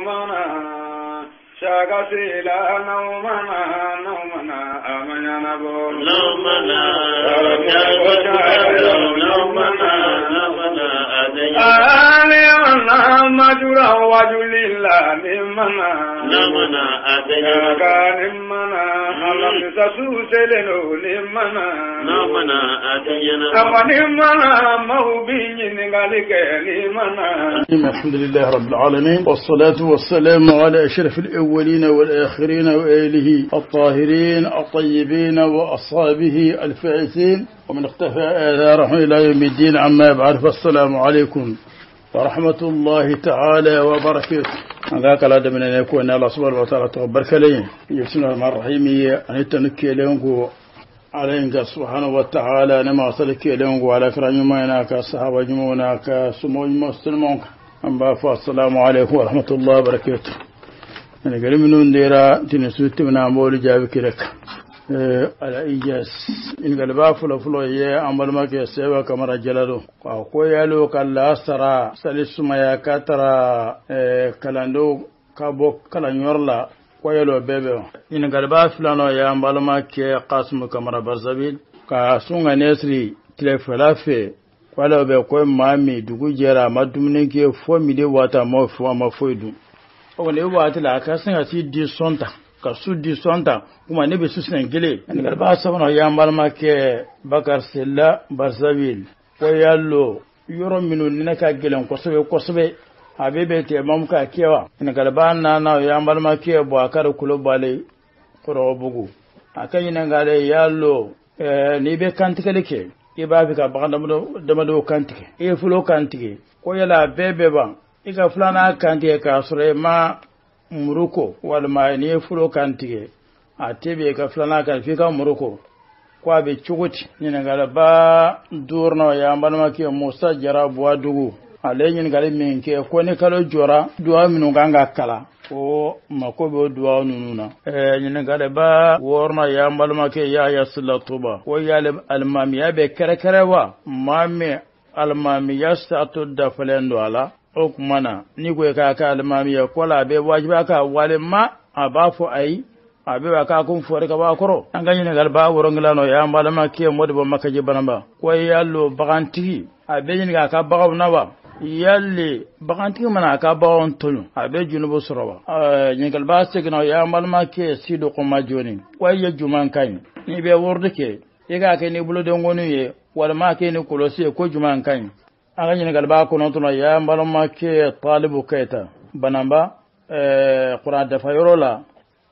نومنا شاكسيلا نومنا أمنا بول نومنا مجرى وجل الله نمنا نومنا نمنا ألم تسوسلنو نمنا نومنا نمنا موبين نغالك نمنا. الحمد لله رب العالمين، والصلاة والسلام على أشرف الأولين والآخرين وآله الطاهرين الطيبين وأصحابه الفائزين ومن اقتفى آثارهم إلى يوم الدين. عما بعد، فالسلام عليكم ورحمة الله تعالى وبركاته. هذاك لا دمنا أن يكون الله سبحانه وتعالى تبارك لي يسمى الرحمن الرحيم أن تنكي لهم عليك سبحانه وتعالى نما صلك لهم على كرام ما هناك صحابة جمعنا سمو مسلمون. أما فالسلام عليكم ورحمة الله وبركاته. أنا قال من ديرا تنسوت من أمور جابك لك على إيجاز إن قال بافلو فلو يه أمر ما كيسوا كما رجلوا وأقوى له كلا سرا سلسل ما يكترى كلاندو كابوك كلانيورلا ويلو بيبو إن قال بافلو يه أمر ما كي قاسم كما برزبيل كاسونغ نسري تلفلافي wala be ko mami dugu jera madumne ke fo mi de wata mo fo ma foidu o ne wata la ka san ati di sonta ka su di sonta kuma ne be su san gele an garba sabana ya malma ke bakar sella barzabil ko yallo yoro minu ne ka gelen ko sobe abebe te mam ka kewa an garba na ya malma ke bo akar kulo bale ko bugu akan yin ngale yallo ni be kantikale ke iba bi ka bagan damado kantike e fulo kantike ko yala bebe ba iga fulana kantike ka sure ma muruko wal ma ni fulo kantike atebe ka fulana kan fi ka muruko ko be chuguti ni ngala ba durno ya mbanma ke Musa jarabu adugu alenyin gale min ke ko ne kalo jora duwa minu ganga kala o makobe duwa nununa nyine gale ba worna ya malma ke ya yaslatuba ko ya almami ya be kare mami almami ya statu da falendo ala o kumana ni ko ka almami ya kola be wajiba ka wale ma abafu ai abe ba ka kun fore ka ba koro an ganyi ne galba worongla no ya malma ke modbo makaje banamba ko yallo baganti abe ni ka bagaw na ba yalle baganti mana ka bawon tonu abe junubo soroba ngal ba segno ya malma ke sido ko majoni waye juman kan ni be worde ke ega ke ni bulo de ngonu ye wala ma ke ni kolosi ko juman kan anga ngal ba ko non ya malma ke talibu kaita banamba qur'an da fayrola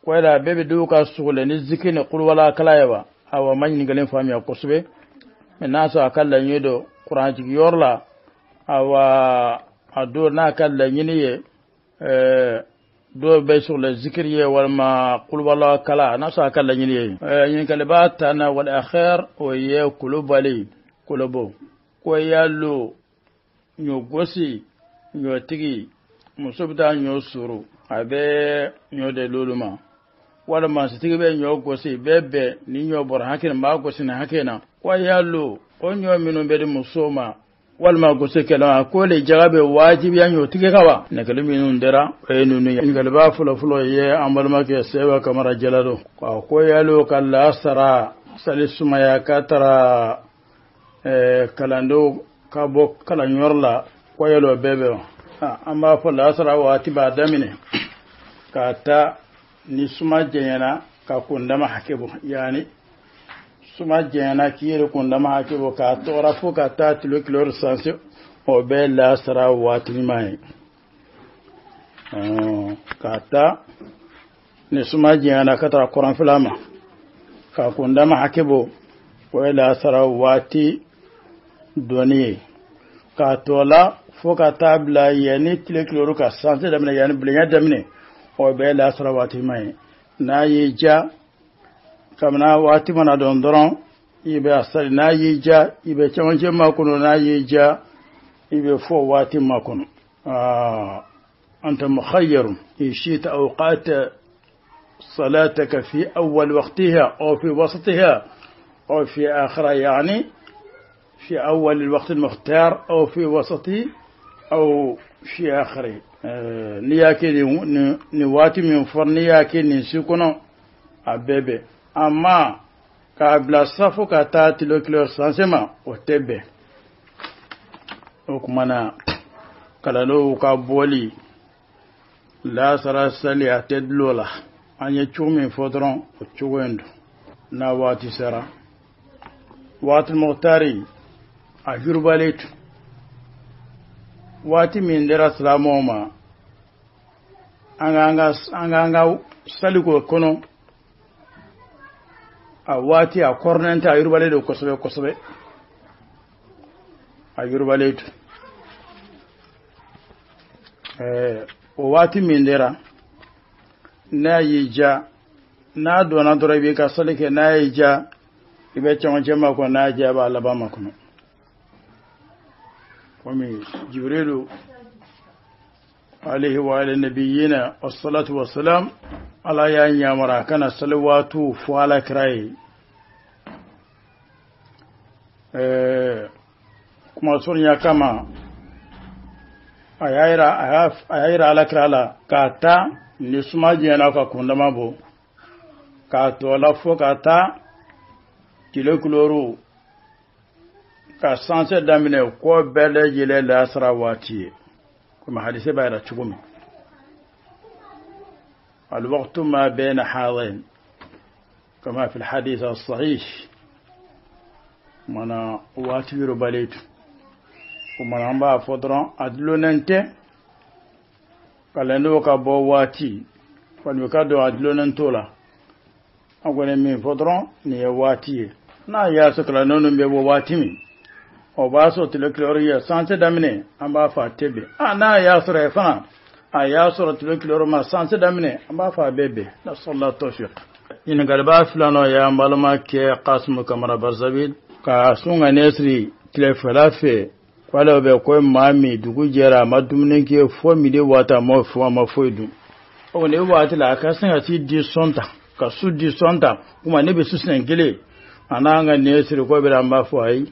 ko da bebe du ka sugule ni zikine qul wala kalayawa awa man ni galen fami ko sube menaso akalla nyedo qur'an ji yorla awa ado na kala nyiniye do be sur le zikriye wal ma qul wala kala na sa kala nyiniye yin kala bata na wal akhir o ye kulubali kulubo ko yallo nyo gosi nyo tigi musubda nyo suru abe nyo de luluma wala ma tigi be nyo gosi bebe ni nyo bor hakin ma gosi na hakena ko yallo o nyo minu be musoma walma go sekela ko le jarabe wajibi yanyo tige kawa ne kalumi nun dera e nunu ya ngalba fulo ye amalma ke sewa kamara jalado ko yalo kala sara salisuma ya katara kalando kabo kala nyorla ko yalo bebe amma fa la sara wati ba damine kata ni suma jenyana ka kundama hakebo yani suma jena kiyere kundama hakibo ka tora fu ka ta tilo kilor sanse o be la sara watini mai kata ne suma jena kata Quran filama ka kundama hakibo o la sara wati doni ka tola fu ka tabla yani tilo kilor ka sanse damne yani blinya damne o be la sara watini mai na yija kamna wati mana don doron ibe asali na yija ibe chawanje makuno na yija ibe fo wati makuno anta mukhayyar ishita awqat صلاتك في أول وقتها أو في وسطها أو في آخرها يعني في أول الوقت المختار أو في وسطه أو fi akhiri ni yake ni wati min for ni yake ni sikono abebe amma ka bila safu ka ta tilokilo sansema o tebe o kumana kala no ka boli la sara sali atedlola anye chumi fodron o chuwendo na wati sara wati muhtari a jurbalet wati min dera salamoma anga saliko kono a wati a kornanta a yurbaleto kosobe a yurbaleto o wati min dera na yi ja na dona dora bi ka salike na yi ja ibe chonje mako na ja ba alabama kono komi jibrilu عليه وعلى نبينا والصلاة والسلام على يا مراكنا صلوات فعلى كراي كما سوريا كما ayaira ala krala kata nisuma jena ka kundama bo ka to la fo kata kilo kuloro ka sanse damine ko bele jile la sarawati كما حديث بايرة تقومي الوقت ما بين حاضين كما في الحديث الصحيح منا واتبير باليت ومن عمبا فضران أدلون انت قال كابو واتي فالوكادو أدلون انتولا أقول من فضران ني واتي نا ياسك لنون بيبو واتي obaso tilokloria sanse damine amba fa tebe ana yasra fana ayasra tilokloria ma sanse damine amba fa bebe la sallallahu tawfiq ina galba fulano ya malama ke qasim kamara barzabil ka sunga nesri tilefalafe kwala be ko mami dugu jera madumne ke fo mi de wata mo fo ma foidu o ne wata la ka sanga ti di sonta ka su di sonta kuma ne be su sengele ananga nesri ko be amba fo ai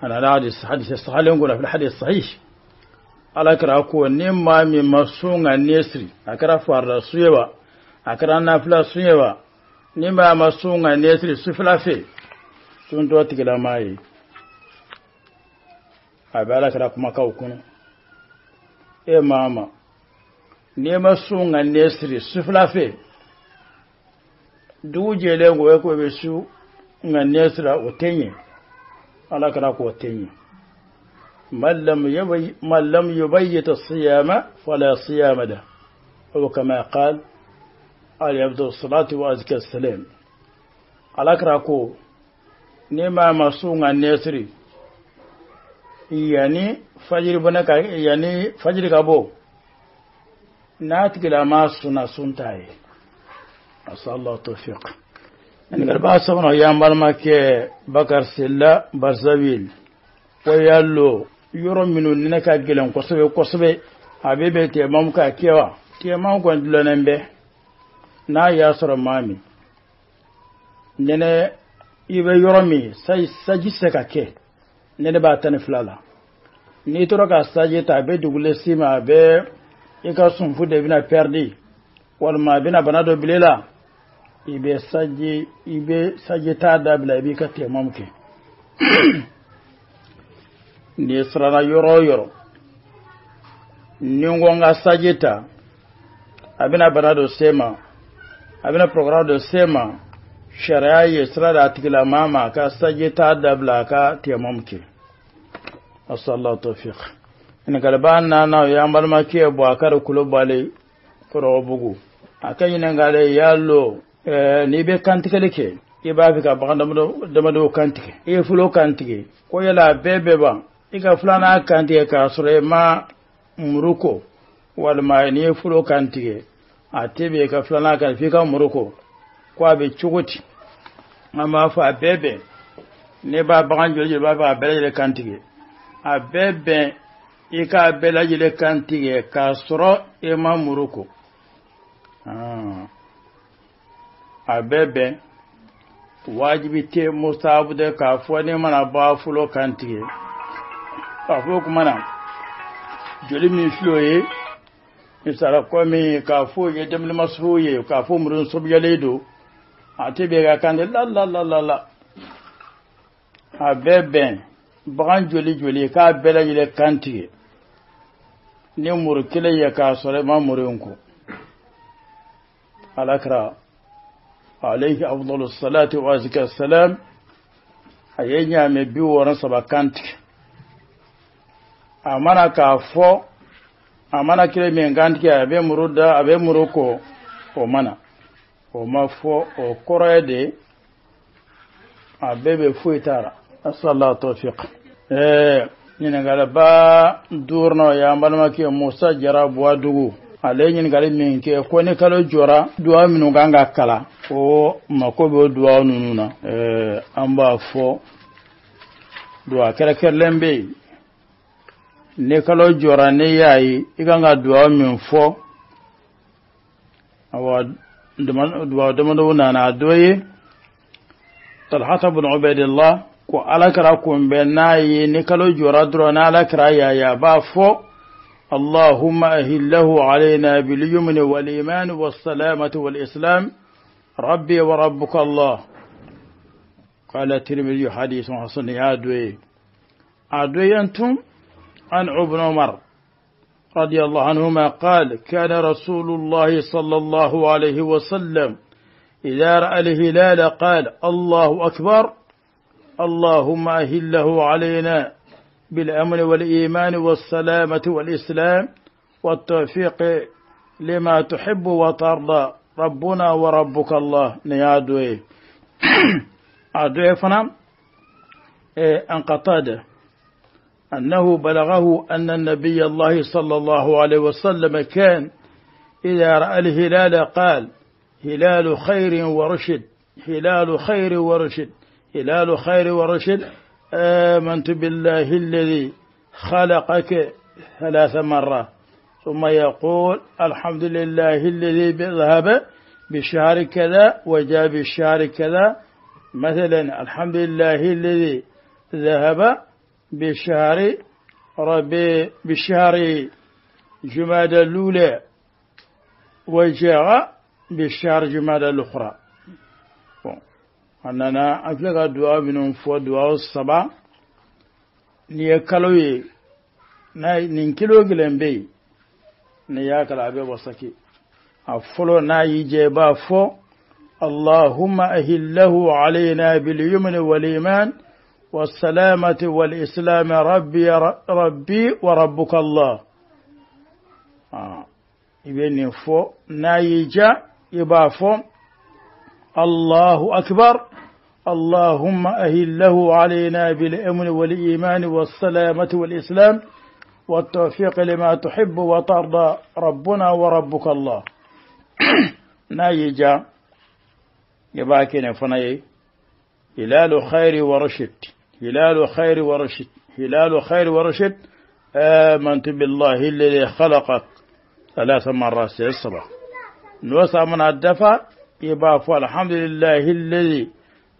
أنا حديث الصحيح يقول في الحديث الصحيح على كراكو نما من مسون النسري أكرا فارسويوا أكرا نافلا سويوا نما مسون النسري سفلا في سنتو تكلا ماي أبالا كراكو مكاو كنو إيه ماما نما مسون النسري سفلا في دو جيلين ويكو بسو النسري وتيني على كراكو التاني من لم يبيت الصيام فلا صيام له أو كما قال عليه أفضل الصلاة وأزكى السلام على كراكو نما مسون النسري يعني فجر بنك يعني فجر كابو ناتك لما سنة سنتاي أسأل الله التوفيق en garba sabana ya malma ke bakar silla barzawil wayallo yoro minu nina ka gelen kosobe abebe te mam ka kewa te mam ko ndulanembe na ya soro mami nene ibe yoro mi sai saji seka ke nene ba tan flala ni to ka saji ta be dugule sima be ika sun fude bina perdi wal ma bina banado bilela ibe saji ta dabla ibe ka temamke ni srana yoro ningonga sajita abina banado sema abina programa do sema sharia yesrada atikila mama ka sajita dabla ka temamke asallahu tawfiq ina galbana na ya malma ke bo akara kulubale ko bugu akan yin ngale yallo ni be kantike ke iba bi ka baganda do kantike e fulo kantike ko yala bebe ba iga fulana kantike ka sure ma muruko wal ma ni fulo kantike atebe ka fulana kan fi ka muruko ko be chuguti amma fa bebe ne ba baganjo je ba bele kantike a bebe ika bele kantike ka suro e ma muruko abebe wajibi te musabu de ka fo ne mana ba fulo kantige ka fo kuma na joli min floye misara komi ka fo ye demle masfuye ka fo murun sobyaledo atebe ga kande la abeben bagan joli ka bela yile kantige ni mur kile ya ka sore ma murunku alakra alayhi afdalus salatu wa azka salam ayenya me bi woran sabakanti amana ka fo amana kile me nganti abe muruda abe muruko o mana o mafo o korede abebe fuitara asalla tawfiq nyina gala ba durno ya malma ke Musa jarabu wadugu ale nyina gala min ke ko ne kala jora duwa minu ganga kala o makobe duwa nununa amba fo duwa kere lembe ne kala jora ne yayi iganga duwa min fo awa duwa demanduna na doye Talha ibn Ubaydillah ko alakara kun benayi ne kala jora duro na alakara ya ba fo اللهم أهله علينا باليمن والإيمان والسلامة والإسلام ربي وربك الله قال الترمذي حديث حسن عدوي أنتم عن ابن عمر رضي الله عنهما قال كان رسول الله صلى الله عليه وسلم إذا رأى الهلال قال الله أكبر اللهم أهله علينا بالأمن والإيمان والسلامة والإسلام والتوفيق لما تحب وترضى ربنا وربك الله نيادوي عدوي فنم أن قتاده أنه بلغه أن النبي الله صلى الله عليه وسلم كان إذا رأى الهلال قال هلال خير ورشد هلال خير ورشد هلال خير ورشد آمنت بالله الذي خلقك 3 مرات ثم يقول الحمد لله الذي ذهب بشهر كذا وجاء بشهر كذا مثلا الحمد لله الذي ذهب بشهر بشهر جماد الأولى وجاء بشهر جماد الأخرى أننا أفلق دعاء من فو دعاء الصبا نيكالوي نينكيلو جلنبي نياكل أبي وسكي أفلو نايجيبا فو اللهم أهله علينا باليمن والإيمان والسلامة والإسلام ربي وربك الله يبين فو نايجا يبا فو الله أكبر اللهم أهله علينا بالأمن والإيمان والسلامة والإسلام والتوفيق لما تحب وترضى ربنا وربك الله نايجا يباكين فناي هلال خير ورشد هلال خير ورشد هلال خير ورشد آمنت بالله الذي خلقك 3 مرات الصباح نوسع من الدفع يبقى الحمد لله الذي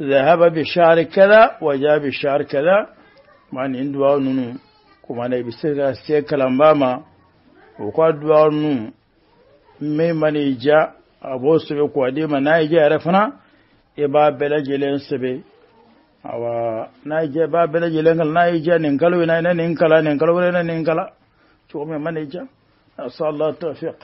ذهب بشهر كذا وجاء بشهر كذا من عنده نونو كما نبي سيكلام باما وقد نونو ممن جاء أبو سبي قديم نايجا عرفنا يبقى بلجلين سبي أو نايجا بقى بلجلين نايجا ننكلو ننكلا ننكلا شو من جاء أسأل الله التوفيق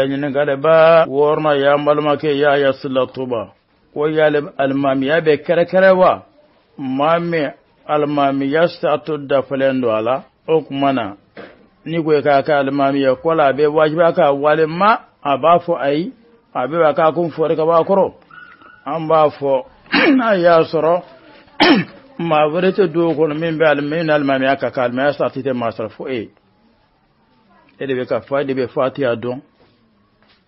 ñene gade ba worna ya malma ke ya sallatuba ko ya almamiya be kere wa mami almamiya sta da falendo ala o kumana ni ko ka almamiya ko la be wajiba ka walima abafo ai abe ka kun fore ka ba koro an ba fo na ya soro ma vrete do ko min be almamiya ka almamiya sta tite masrafo ede be ka fa de be fatiha don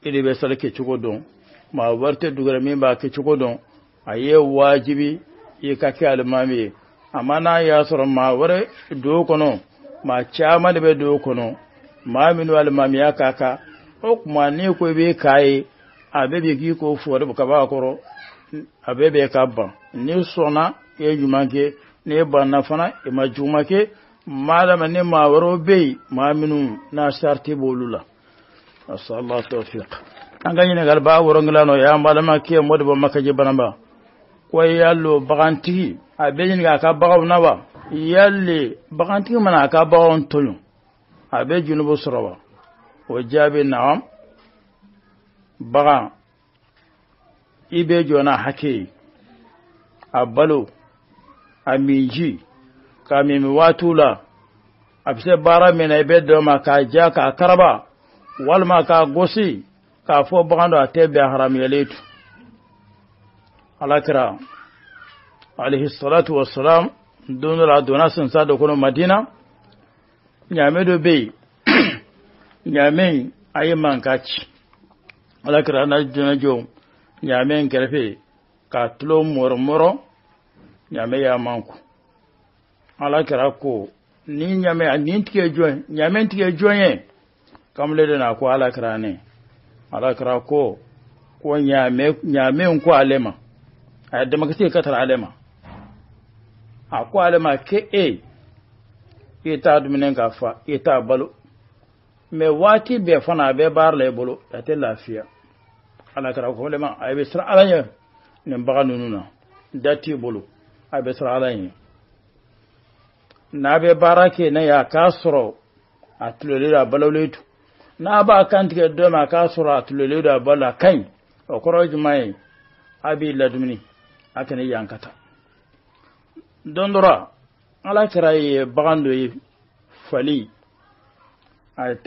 ede be sala ke cugo don ma warte dugara min ba ke cugo don aye wajibi ye ka ke almami amana ya soro ma wore do kono ma chama de be do kono ma minu almami ya kaka o kuma ni ko be kai abebe gi ko fore bu ka ba koro abebe ka ba ni sona ye jumanke ne banna fana ima juma ke malama ne ma waro be ma minu na sharti bolula sallallahu tawfiq an gani ne galba woro ngilano ya malama ke modbo makaje banamba ko yallo baganti a beyin ga ka bagaw na ba yalle baganti mana ka bagawon tolu a be junubu surawa o jabe na'am baga ibe jona hake a balo a minji ka mimi watula a fise bara mena ibe doma ka ja ka karaba walma ka gosi ka fo bagando a tebe haram yaletu alakira alayhi salatu wassalam donora donasin sa da kono madina nyame do be nyame ayi mankaci alakira na jonajo nyame nkerfe ka tulo mormoro nyame ya manku alakira ko ni nyame ni tike join nyame tike join kamle de na ko alakira ne alakira ko nyame ko alema ayadda makasi katar alema akwa alema ke ita duminen gafa ita balo me wati be fana be bar le bolo ate lafiya ala kara ko lema ay be sra alanya ne baga nununa dati bolo ay be sra alanya na be barake na ya kasro atulele da baloletu na ba kan tike do ma kasro atulele da bala kai o koroji mai abi ladumni akane yankata dondora ala kiraye bagando yi fali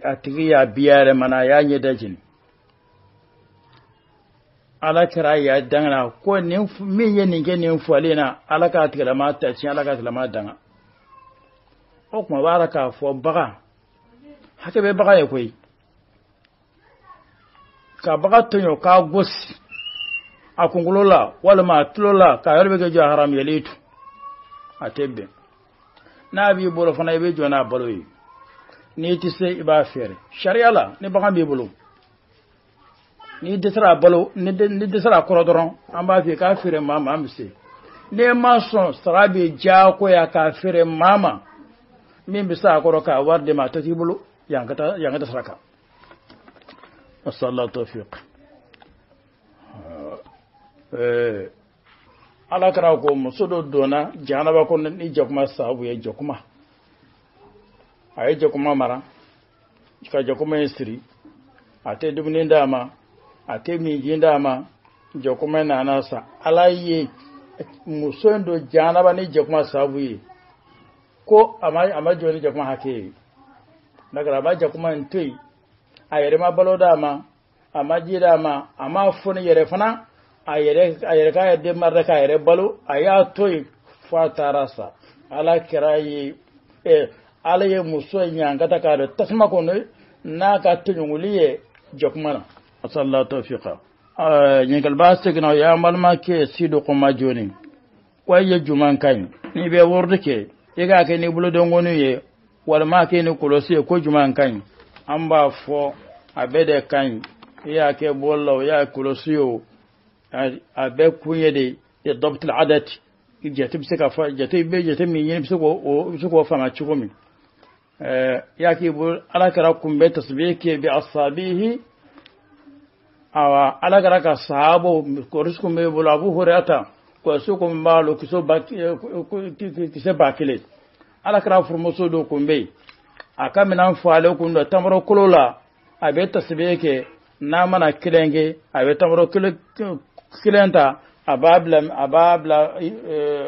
a tigi ya biyare mana ya nye dajin ala kiraye ya dangana ko nin min ye nin ke nin fali na ala ka tigala ma ta cin ala ka tigala ma danga o kuma bara ka fo baga hake be baga ye koyi ka baga tonyo ka gosi a kungulola walma tulola ka yarbe ke jo haram yelitu atebe na bi bolo fana be jona baloyi ni ti se iba fere sharia la ni baga bi bolo ni desra balo ni desra korodron amba fi ka fere mama amse ne ma son sarabe ja ko ya ka fere mama min bi sa ko ka warde ma tati bolo yangata saraka sallallahu tawfiq ala kara ko musodo dona janaba ko ni jakuma sabu ya jakuma ay jakuma mara ka jakuma yesri ate dubni ndama ate mi jindama jakuma nanasa alaye musondo janaba ni jakuma sabu yi ko ama joni jakuma hake nagara ba jakuma ntoi ayere ma baloda ma ama jidama ama funi yere fana ayere ka yadde marda ka yere balo aya toy fatarasa ala kirayi ala ye muso nyangata ka da tasma ko ne na ka tunyuliye jokmana sallallahu tawfiqa ngal baste gno ya malma ke sido ko majoni waye juman kan ni be worde ke iga ke ni bulo dongonu ye wal ma ke ni kolosi ko juman kan amba fo abede kan ya ke bollo ya kolosiyo abe kunye de ya dabt al-adat jete bisaka fa jete be jete mi yin bisako fa ma chukumi ya ke bol ala kara kumbe tasbih bi asabihi awa ala kara ka sahabo ko risku me bol abu hurata ko suko mbalo kiso baki kise bakile ala kara furmuso do kumbe akamina fale ko ndo tamro kolola abe tasbih ke na mana kilenge abe tamro kilenta ababla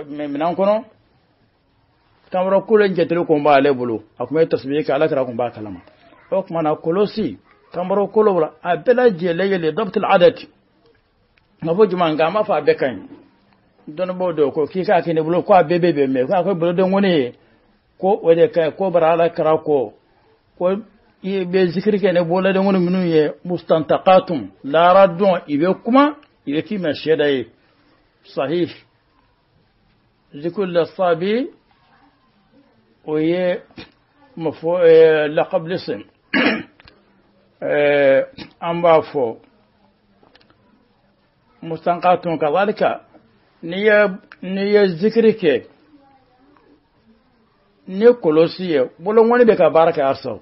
minan kono tamro kulen jetere ko mba lebulu akuma tasbih ka ala kara ko ba kalama o kuma na kolosi tamro kolola abela jelele dabt al adat ngafo juma ngama fa bekan don bodo ko kika kine bulo ko abebe me ko bulo don woni ko wede kai ko bara ala kara ko be zikri ke ne bola don woni minu ye mustantaqatum la radun ibe kuma ibe ki ma sheda yi sahih zikr al-sabi وهي لقب لسن أما فو مستنقات كذلك نية ذكرك ne kolosi bolon woni be ka baraka arsaw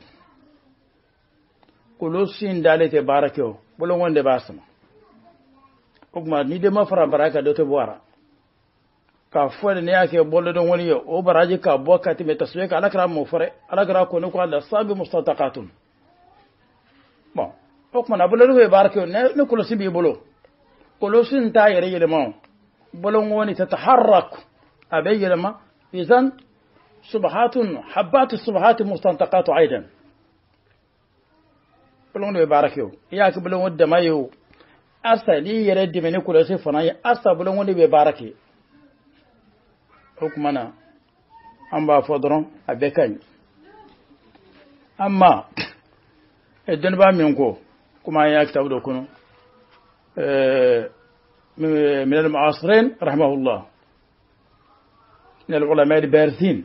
kolosi ndale te baraka o bolon wonde basama ogma ni de ma fara baraka do to boara ka fo ne yake bollo don woni yo o baraji ka bokati me taswe ka alakra mo fore alakra ko ne ko Allah sabi mustataqatun bon ogma na bollo be baraka ne kolosi bi bolo kolosi nta yere yele ma bolon woni tataharrak abayya ma izan سبحات حبات السبحات مستنطقات أيضا بلون بباركيو ياك بلون ودمايو أسا لي يرد من كل شيء فناي أسا بلون بباركي حكمنا أما فضرون أبكاني أما الدنبا منكو كما ياك تبدو كنو من المعاصرين رحمه الله من العلماء البارثين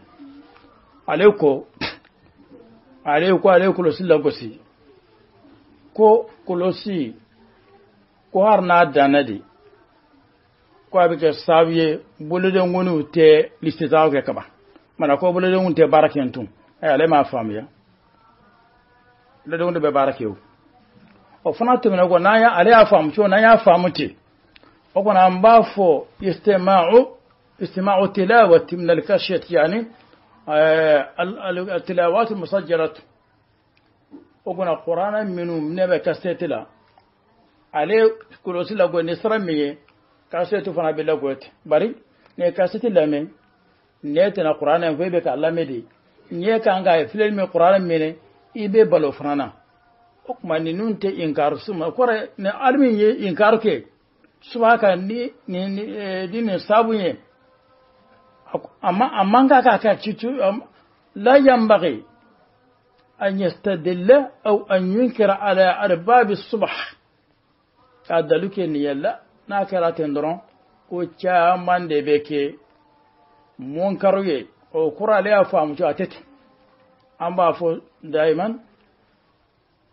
عليكو كلوسي لغوسي كلوسي هارنا دانادي abike sawiye bolode ngonu te listizaw ke kaba mana ko bolode ngun te barakentum ale ma famiya le donde be barakew o fana to mena go naya ale afam cho naya famuti o kona mbafo istima'u tilawati min al-kashiyat yani التلاوات المسجلة وقنا القرآن منو منبه كاستيتلا عليه كل وسيلة قوي نسرمية كاستيتو فنا بلا قوت باري نه كاستيتلا من نيتنا القرآن في بك الله مدي نيه كانغا فيلم من القرآن منه يبي بالو فرانا وكما ننت إنكار سما كورة نعلمي إنكار كي سواء ني دين سابوني أما كاكا تشتو لا ينبغي أن يستدل أو أن ينكر على أرباب الصبح هذا لكن يلا ناكرات درون وشامان دبكي منكروي أو كرا لها فهم جاتت أما فو دائما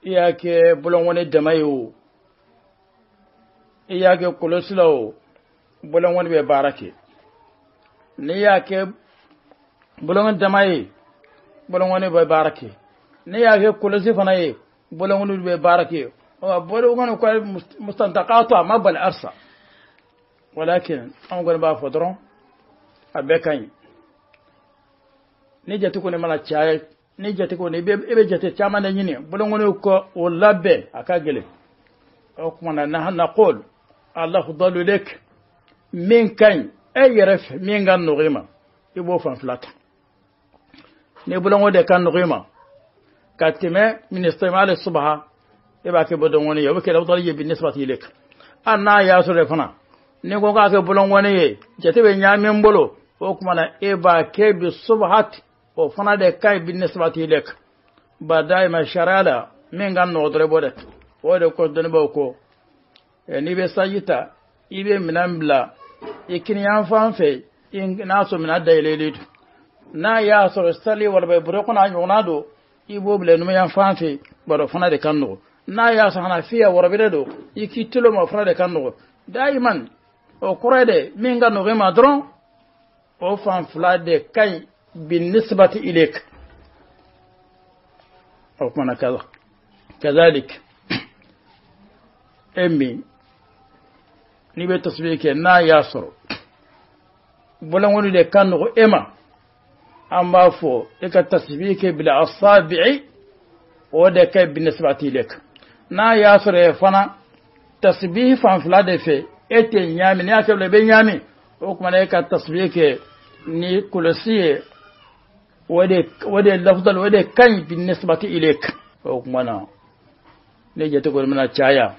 إياك بلون الدمايو إياك كلسلو بلون بباركي ne yake bulongon damaye bulongon be barake ne yake kulusi fanaye bulongon be barake o bulongon ko mustantaqatu ma bal arsa walakin am gon ba fodron abekan ne jati ko ne mala chaye ne jati ko ne be jati chama na nyine bulongon ko o labbe akagele o kuma na naqul Allah dalu lek min kan ay yaref min gan nugima ibo fan flata ne bulongo de kan nugima katime min istimal as-subha iba ke bodon woni yobe ke dawdal yebi nisbati ilek anna ya so refana ne go ga ke bulongo ne jete be nyamen bolo o kuma na iba ke bi subhat o fana de kay bi nisbati ilek badai ma sharala min gan no dore bodet o de ko don ba ko ni be sayita ibe minambla ikini yan fanfe in naso min adda ilelitu na ya so stali wala be buro kuna yonado ibo ble no yan fanfe baro fana de kanno na ya so hana fiya wara biredo ikitilo ma fana de kanno daiman o kurede min ga no gema dron o fan flade kay bin nisbati ilayk o mana kaza كذلك أمي نبي تصبيك نا ياسر بلغوني ده كانوا إما أما فو إك تصبيك بالأصابع وده كي بالنسبة لك نا ياسر فنا تصبيه فان فلاد في إتي نيامي نياكب لبي نيامي وكما إك تصبيك ni kulasiye wade lafdal wade kan bin nisbati ilayk o kuma na ne jete ko mana chaya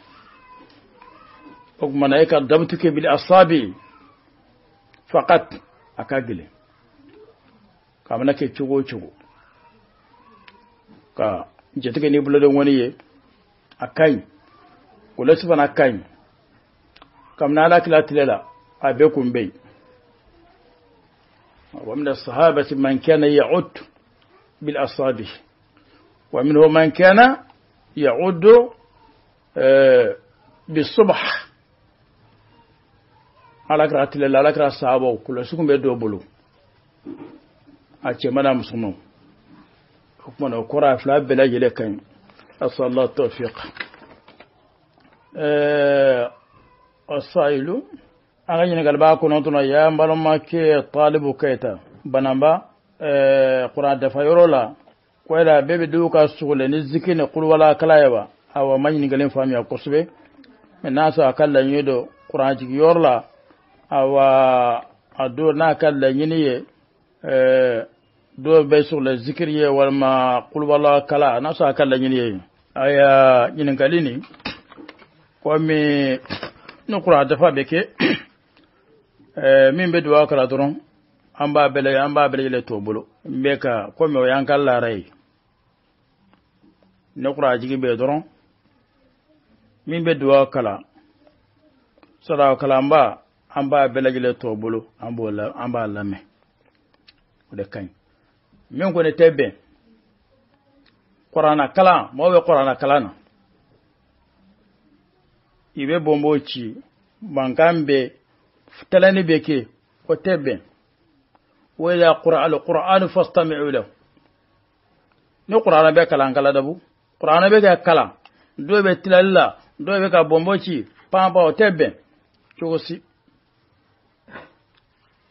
o kuma na ka damtuke bil asabi faqat akagile kamana ke chugo ka jete ke ni buladon wani ye akai kulasi bana kai kamna la kila tilela abe kumbe. ومن الصحابة من كان يعد بالأصابع ومنه من كان يعد بالصبح على قراءة الله على قراءة الصحابة كل سكم بيدو بلو أتي منا مسلمون حكمنا وكرة فلا بلا جلكين أسأل الله التوفيق. السائل أغني قلبا كنتنا يا مبلما كي طالب كيتا بنامبا قرآن دفايرولا كويلا بيبي دوكا سولة نزكين قل ولا كلايبا أو ماني نقلين فامي أقصبه الناس أكلا يدو قرآن جيورلا أو أدور ناكلا ينيه دو بيسو للذكرية والما قل ولا كلا الناس أكلا ينيه أيا ينقليني ومي نقرأ دفا بكي min be duwa kala doron an ba bele le to bolo be ka ko me yan kala rai ne kura jigi be doron min be duwa kala sala kala an ba bele le to bolo an ba lame de kan min ko ne tebe qur'ana kala mo be qur'ana kala na ibe bomboci bankambe تلاني بيكي وتبين وإذا قرأ القرآن فاستمعوا له نقرأ على بيك الأنكال دبو قرآن بيك كلام دو بيت الله دو بيك بومبوشي بامبا وتبين شوسي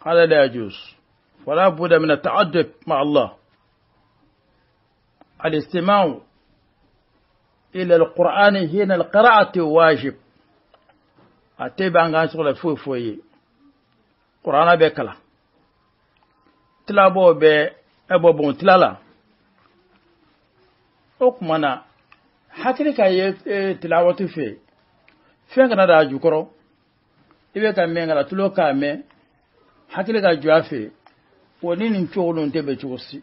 هذا لا يجوز ولا بد من التعدد مع الله. الاستماع إلى القرآن هنا القراءة واجب أتبع عن شغل فوي قرآن بكلا تلابو بأبو بون تلالا أكمنا حكي كاي تلاوة في فين كنا راجو كرو إذا كان مين على تلو كامي حكي كاي جوافي ونين نشوفون تبي تشوفسي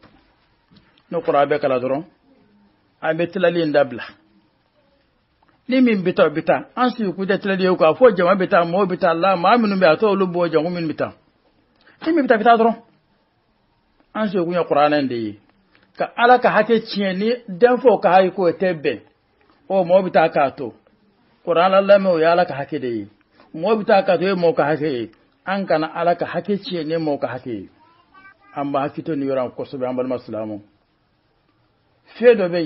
نقرأ بكلا درون أبي تلالين دبلا ni min bita ansi ku da tele ko afo jama bita mo bita la ma minu be ato lu bo jamu min bita ni min bita dron ansi ku ya qur'anan de ka alaka hake ciye ni dan fo ka hay ko tebbe o mo bita ka to qur'an Allah mo ya alaka hake de mo bita ka to mo ka hake an kana alaka hake ciye ne mo ka hake amma hakito ni yoran ko so be ambal maslamu fedo be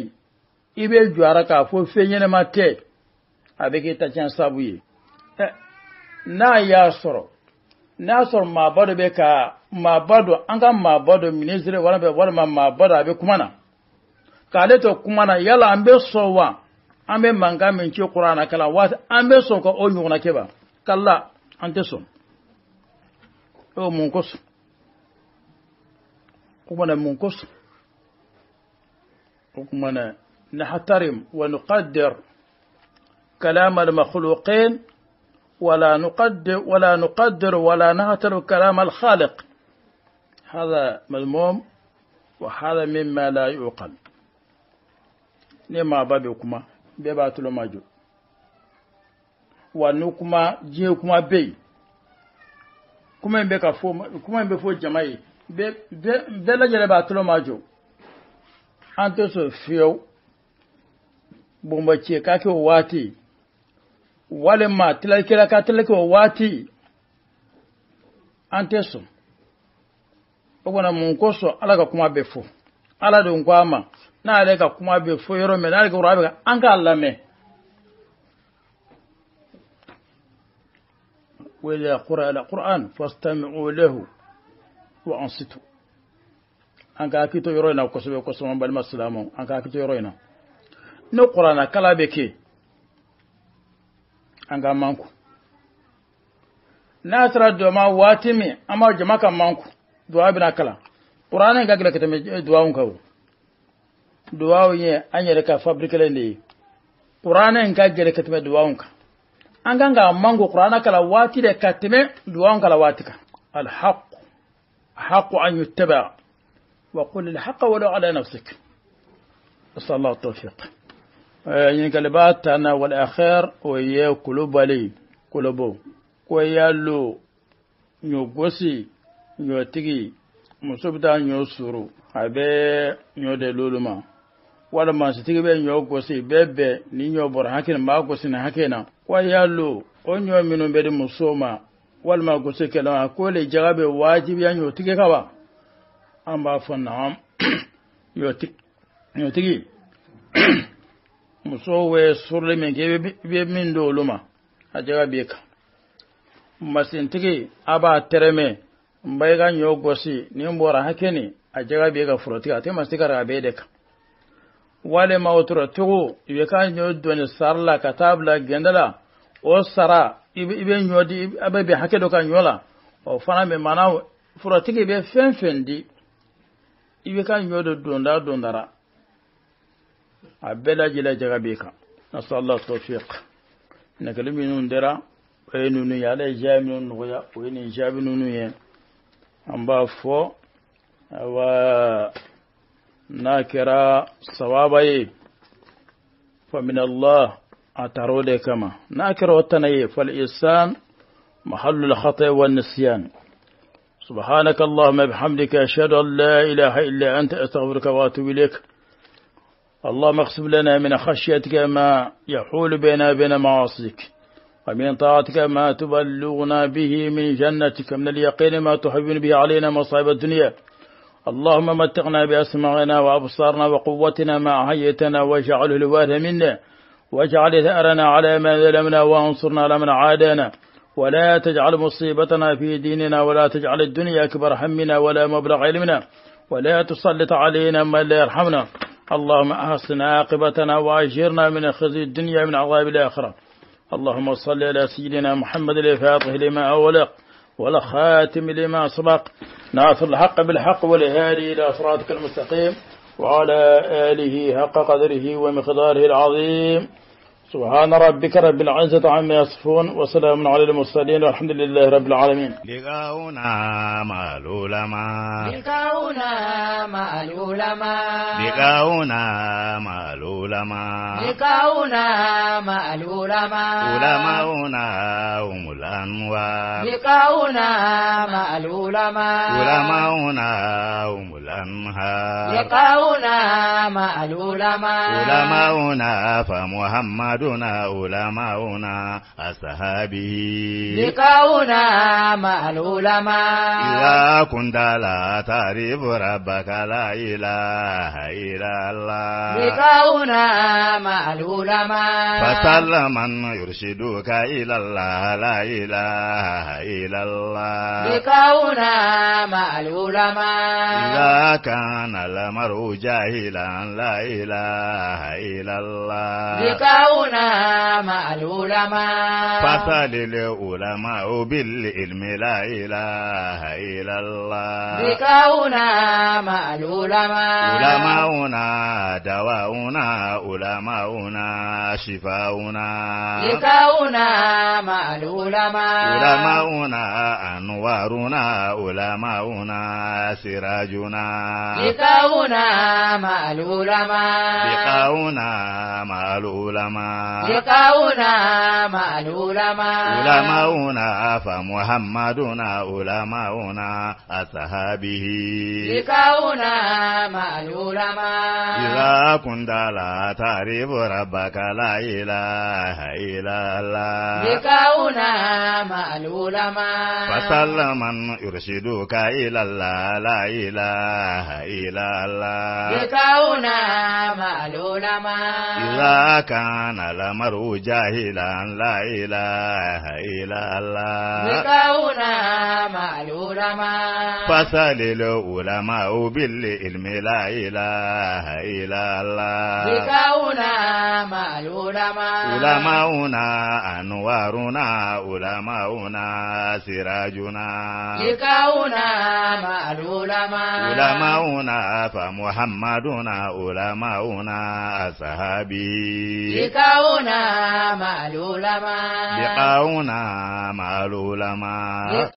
ibe juara ka fo fenyene mate abeke ta chan sabuye na ya soro ma bado be ka ma bado anga ma bado ministre wala be wala ma bado abe kumana ka le to kumana yala ambe sowa ambe manga men ci qur'ana kala wat ambe so ko o nyuna keba kala ante so o mun kos kumana mun kos kumana نحترم ونقدر كلام المخلوقين ولا نقدر ولا نحترم كلام الخالق. هذا مذموم وهذا مما لا يعقل. نما بابكما بباتلو ماجو ونكما جيكما بي كما بك كما بفو جماعي بلا جل باتلو ماجو أنت سوفيو bombace kake wati wale ma tilakira ka tilake wati anteso ogona munkoso alaka kuma befo ala don kwama na alaka kuma befo yoro me na alaka urabe anga allame wala qura alquran fastami'u lahu wa ansitu anga kito yoro na kosobe koso mbal maslamu anga kito yoro na no qur'ana kala beke anga manku na tara do ma watimi ama jama kan manku du'a bina kala qur'ana ga gila kete du'a un kawo du'a ye anyere ka fabrique le ni qur'ana ga gila kete du'a un ka anga nga mangu qur'ana kala wati de katime du'a un kala watika al haqq an yuttaba wa qul al haqq wa la ala nafsik. أسأل الله التوفيق. ينقلبات أنا والآخر ويا قلوبالي قلوبو ويالو نيوغوسي نيوتيغي مصوبتا نيوسورو أبي نيودلولما wala ma sitigi be nyo gosi bebe ni nyo bor hakin ma gosi na hakena kwa yallo onyo minu be musoma wala ma gosi kala ko le jagabe wajibi ya nyo tige kawa أما فنعم يوتي musowe surle men be min do luma ajaga beka masintigi aba tereme mbayga nyogosi ni mbora hakeni ajaga beka frotiga te mastigara be deka wale mawtura tugu ibe kan nyodoni sarla katabla gendala o sara ibe nyodi ababe hakedo kan nyola o fana me mana frotiga be fenfendi ibe kan nyodo dondara abela jila jaga beka nasallahu tawfiq nakalimi nun dara waynu ya la jaminun ngoya wayni jabinun ye amba fo wa nakira sawabaye fa min Allah atarode kama nakira watanaye fal insan mahallul khata' wan nisyan subhanaka allahumma bihamdika ashhadu an la ilaha illa anta astaghfiruka wa atubu ilayk اللهم اقسم لنا من خشيتك ما يحول بيننا وبين معاصيك ومن طاعتك ما تبلغنا به من جنتك من اليقين ما تحبون به علينا مصائب الدنيا اللهم متقنا بأسماعنا وأبصارنا وقوتنا ما أحييتنا واجعله الوارث منا واجعل ثأرنا على من ظلمنا وانصرنا على من عادانا ولا تجعل مصيبتنا في ديننا ولا تجعل الدنيا أكبر همنا ولا مبلغ علمنا ولا تسلط علينا من لا يرحمنا اللهم أحسن عاقبتنا وأجرنا من خزي الدنيا من عذاب الآخرة اللهم صل على سيدنا محمد الفاتح لما أولق والخاتم لما سبق ناصر الحق بالحق والهادي إلى صراطك المستقيم وعلى آله حق قدره ومقداره العظيم سبحان ربك رب العزة عما يصفون وسلام على المرسلين والحمد لله رب العالمين. لقاؤنا مع العلماء لقاؤنا مع العلماء لقاؤنا مع العلماء لقاؤنا مع العلماء علماؤنا هم الأنوار لقاؤنا مع العلماء علماؤنا هم الأنهار لقاؤنا مع العلماء علماؤنا فمحمد علماؤنا أصحابه لقاؤنا مع العلماء إذا كنت لا تعرف ربك لا إله إلا الله لقاؤنا مع العلماء فسل من يرشدك إلى الله لا إله إلا الله لقاؤنا مع العلماء إذا كان المرء جاهلا لا إله إلا الله لقاؤنا مع العلماء فسل العلماء بالعلم لا إله إلا الله لقاؤنا مع العلماء علماؤنا دواؤنا علماؤنا شفاؤنا لقاؤنا مع العلماء علماؤنا أنوارنا علماؤنا سراجنا لقاؤنا مع العلماء لقاؤنا مع العلماء لقاؤنا مع العلماء علماؤنا فمحمدنا علماؤنا أصحابه لقاؤنا مع العلماء إذا كنت لا تعرف ربك لا إله إلا الله لقاؤنا مع العلماء فسل من يرشدك إلى الله لا إله إلا الله لقاؤنا مع العلماء إذا كان المرء جاهلا لا إله إلا الله لقاؤنا مع العلماء فسل العلماء بالعلم لا إله إلا الله لقاؤنا مع العلماء علماؤنا أنوارنا علماؤنا سراجنا لقاؤنا مع العلماء علماؤنا فمحمدنا علماؤنا أصحابه لقاؤنا مع العلماء لقاؤنا مع العلماء